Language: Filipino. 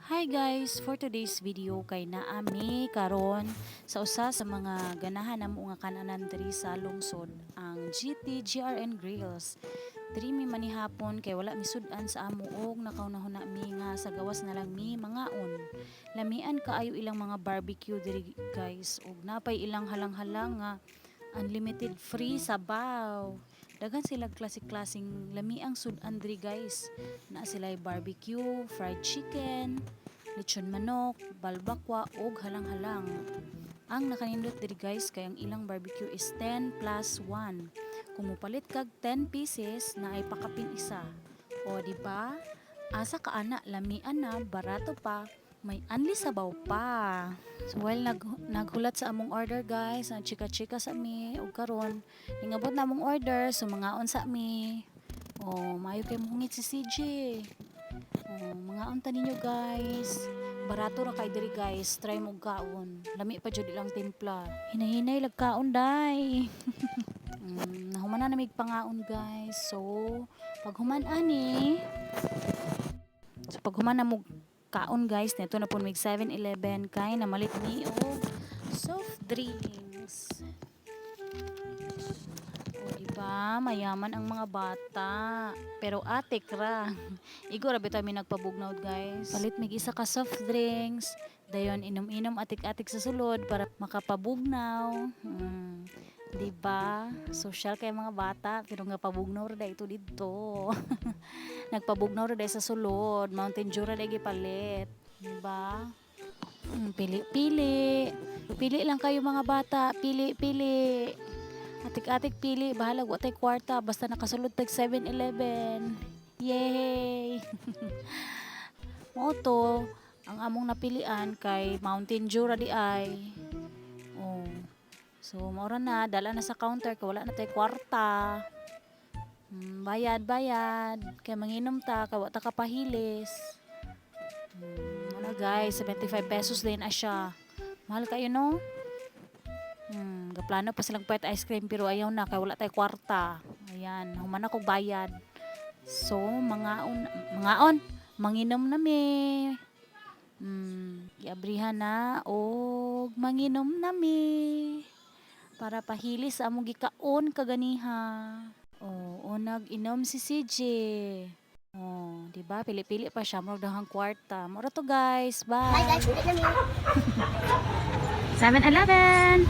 Hi guys, for today's video kay naami karon sa usa sa mga ganahan namo nga kananan diri sa lungsod, ang GT GRN Grills. Diri mi manihapon kay wala misud-an sa amo og nakaunahon na mi nga sa gawas na lang mi mangaon. Lamian kaayo ilang mga barbecue diri guys ug napay ilang halang-halang nga unlimited free sabaw. Daghan sila klase-klaseng lamiang sudan diri guys. Na sila barbecue, fried chicken, lechon manok, balbakwa ug halang-halang. Ang nakanindot diri guys kay ang ilang barbecue is 10 plus 1. Kung mopalit kag 10 pieces na ay pakapin isa. O di ba? Asa ka ana lamian na barato pa may anli sabaw pa. So while naghulat sa among order guys, ang chika-chika sa mi ug karon ningabot na among order so mangaon sa mi. Oh, maayo kay mohungit si CJ. Oh, mangaon ta ninyo guys. Barato ra kay diri guys, try mo kaon. Lami pa jud ilang timpla. Hinay-hinay lag kaon day. Nahuman na namig pangaon guys. So, pag human ani, pag human na mo kaon guys, neto na po mig 7-Eleven kay namalit ni og soft drinks. O diba, mayaman ang mga bata. Pero atik ra. Igo ra bitaw mi nagpabugnaw guys. Palit mig isa ka soft drinks. Dayon inom-inom atik-atik sa sulod para makapabugnaw. Diba? Social kay mga bata pero nga pabugnaw ra ito dito. Nagpabugnaw ra sa sulod, Mountain Dew ra gipalit. Diba? Pili-pili. Pili lang kayo mga bata, pili-pili. Atik-atik pili, bahala wa tay kwarta basta nakasulod tag 7-Eleven. Yay! Moto, ang among napilian kay Mountain Dew ra di ay. Oh. So, maura na, dala na sa counter, kaya wala na tayo kwarta. Bayad. Kaya manginom ta, kaya wata ka pahilis. Ano guys, 75 pesos din na siya. Mahal kayo no? Gaplano pa silang pet ice cream, pero ayaw na, kaya wala tayo kwarta. Ayan, human ako bayad. So, manginom na mi. Giabrihan na, o manginom na mi. Para pahilis sa among gikaon kaganiha. O nag-inom si CJ. Di ba? Pili-pili pa siya murag dahang kwarta. Mura to guys. Bye. Bye guys, ulit na 7-Eleven!